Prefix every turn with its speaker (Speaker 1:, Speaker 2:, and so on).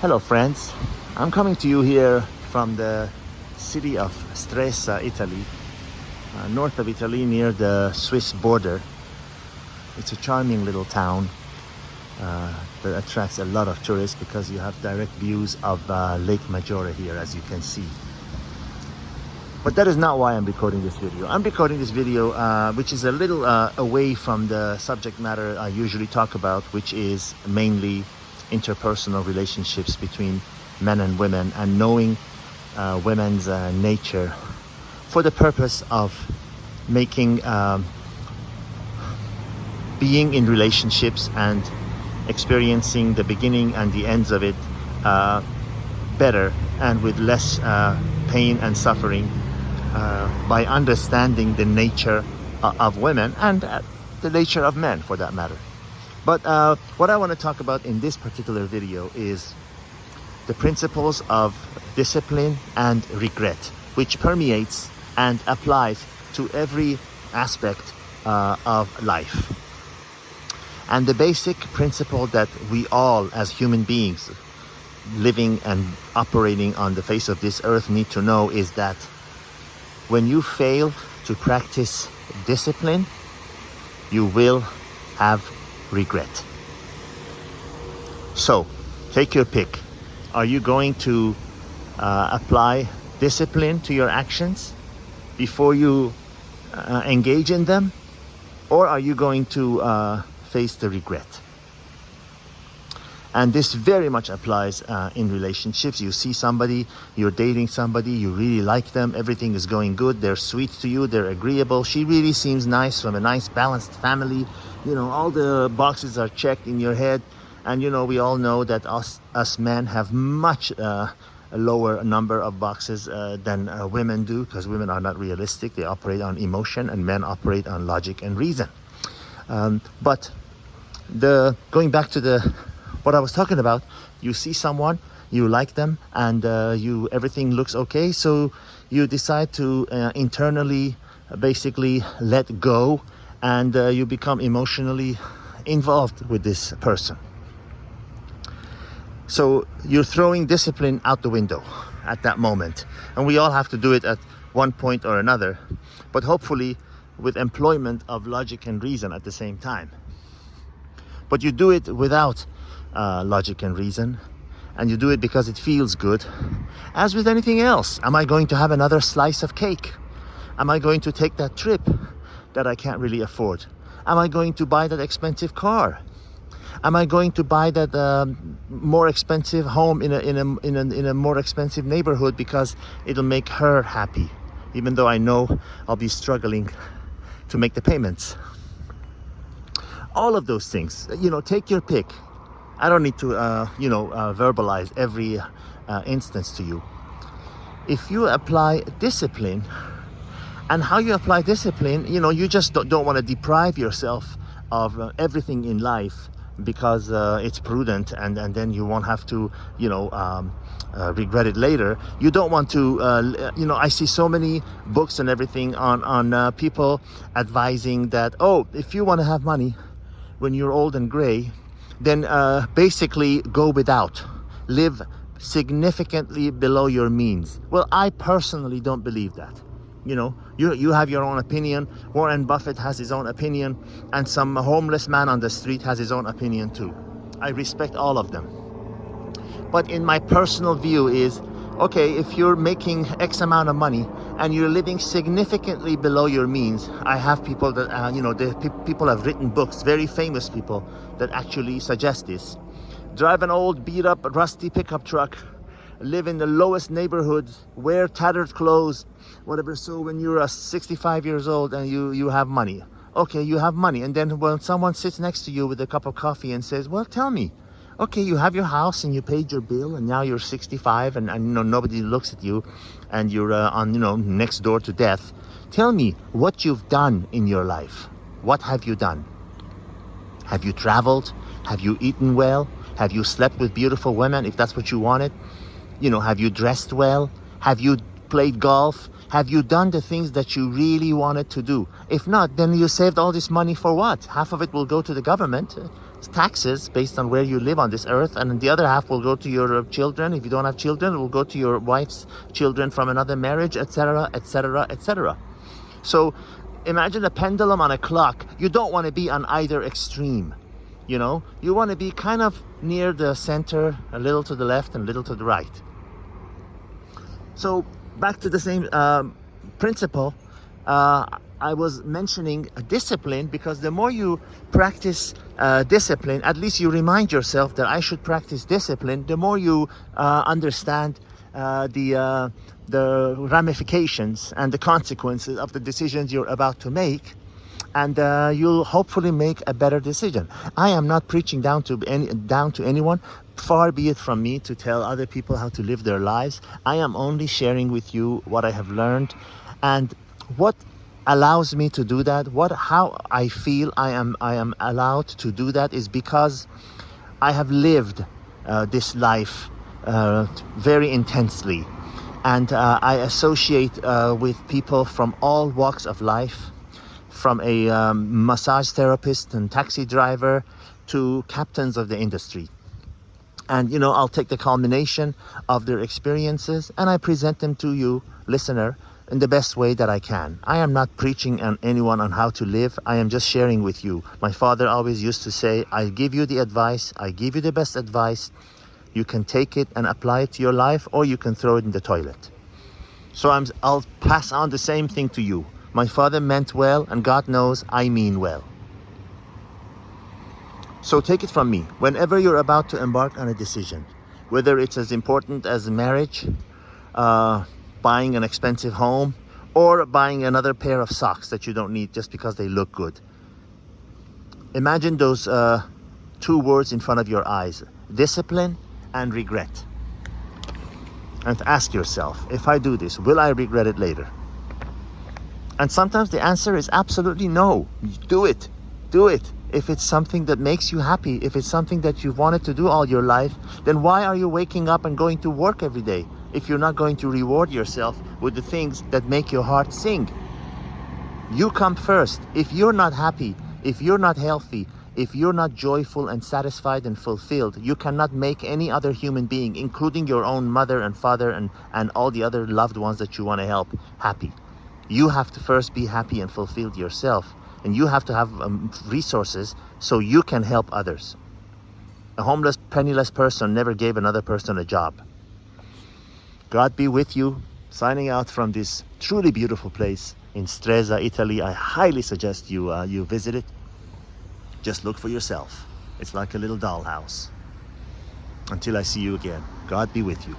Speaker 1: Hello friends, I'm coming to you here from the city of Stresa, Italy, north of Italy near the Swiss border. It's a charming little town that attracts a lot of tourists because you have direct views of Lake Maggiore here, as you can see. But that is not why I'm recording this video. I'm recording this video which is a little away from the subject matter I usually talk about, which is mainly interpersonal relationships between men and women, and knowing women's nature for the purpose of making being in relationships and experiencing the beginning and the ends of it better and with less pain and suffering by understanding the nature of women and the nature of men for that matter. But what I want to talk about in this particular video is the principles of discipline and regret, which permeates and applies to every aspect of life. And the basic principle that we all as human beings living and operating on the face of this earth need to know is that when you fail to practice discipline, you will have regret. So take your pick. Are you going to apply discipline to your actions before you engage in them, or are you going to face the regret? And this very much applies in relationships. You see somebody, you're dating somebody, you really like them, everything is going good, they're sweet to you, they're agreeable, she really seems nice, from a nice balanced family, you know, all the boxes are checked in your head. And you know, we all know that us men have much a lower number of boxes than women do, because women are not realistic, they operate on emotion, and men operate on logic and reason. But going back to what I was talking about, you see someone, you like them, and everything looks okay, so you decide to internally basically let go, and you become emotionally involved with this person. So you're throwing discipline out the window at that moment, and we all have to do it at one point or another, but hopefully with employment of logic and reason at the same time. But you do it without logic and reason, and you do it because it feels good. As with anything else, am I going to have another slice of cake? Am I going to take that trip that I can't really afford? Am I going to buy that expensive car? Am I going to buy that more expensive home in a more expensive neighborhood because it'll make her happy, even though I know I'll be struggling to make the payments? All of those things, you know, take your pick. I don't need to, verbalize every instance to you. If you apply discipline, and how you apply discipline, you know, you just don't want to deprive yourself of everything in life because it's prudent, and then you won't have to, regret it later. You don't want to, I see so many books and everything on people advising that, oh, if you want to have money when you're old and gray, then basically go without, live significantly below your means. Well, I personally don't believe that. You know, you have your own opinion. Warren Buffett has his own opinion, and some homeless man on the street has his own opinion too. I respect all of them. But in my personal view is, okay, if you're making X amount of money and you're living significantly below your means, I have people that, people have written books, very famous people, that actually suggest this. Drive an old beat up rusty pickup truck, live in the lowest neighborhoods, wear tattered clothes, whatever. So when you're 65 years old and you have money, okay, you have money. And then when someone sits next to you with a cup of coffee and says, well, tell me, okay, you have your house and you paid your bill and now you're 65 and nobody looks at you and you're next door to death. Tell me what you've done in your life. What have you done? Have you traveled? Have you eaten well? Have you slept with beautiful women, if that's what you wanted? You know, have you dressed well? Have you played golf? Have you done the things that you really wanted to do? If not, then you saved all this money for what? Half of it will go to the government taxes based on where you live on this earth, and the other half will go to your children. If you don't have children, it will go to your wife's children from another marriage, etc., etc., etc. So imagine a pendulum on a clock. You don't want to be on either extreme. You know, you want to be kind of near the center, a little to the left and a little to the right. So back to the same principle, I was mentioning discipline, because the more you practice discipline, at least you remind yourself that I should practice discipline, the more you understand the ramifications and the consequences of the decisions you're about to make, and you'll hopefully make a better decision. I am not preaching down to anyone. Far be it from me to tell other people how to live their lives. I am only sharing with you what I have learned, and what allows me to do that, how I feel I am allowed to do that, is because I have lived this life very intensely, and I associate with people from all walks of life, from a massage therapist and taxi driver to captains of the industry. And you know, I'll take the culmination of their experiences and I present them to you, listener, in the best way that I can. I am not preaching on anyone on how to live. I am just sharing with you. My father always used to say, I give you the advice, I give you the best advice. You can take it and apply it to your life, or you can throw it in the toilet. So I'll pass on the same thing to you. My father meant well, and God knows I mean well. So take it from me. Whenever you're about to embark on a decision, whether it's as important as marriage, buying an expensive home, or buying another pair of socks that you don't need just because they look good, imagine those two words in front of your eyes: discipline and regret. And ask yourself, if I do this, will I regret it later? And sometimes the answer is absolutely no. Do it. Do it. If it's something that makes you happy, if it's something that you've wanted to do all your life, then why are you waking up and going to work every day if you're not going to reward yourself with the things that make your heart sing? You come first. If you're not happy, if you're not healthy, if you're not joyful and satisfied and fulfilled, you cannot make any other human being, including your own mother and father and all the other loved ones that you want to help, happy. You have to first be happy and fulfilled yourself. And you have to have resources so you can help others. A homeless, penniless person never gave another person a job. God be with you. Signing out from this truly beautiful place in Stresa, Italy. I highly suggest you visit it. Just look for yourself. It's like a little dollhouse. Until I see you again, God be with you.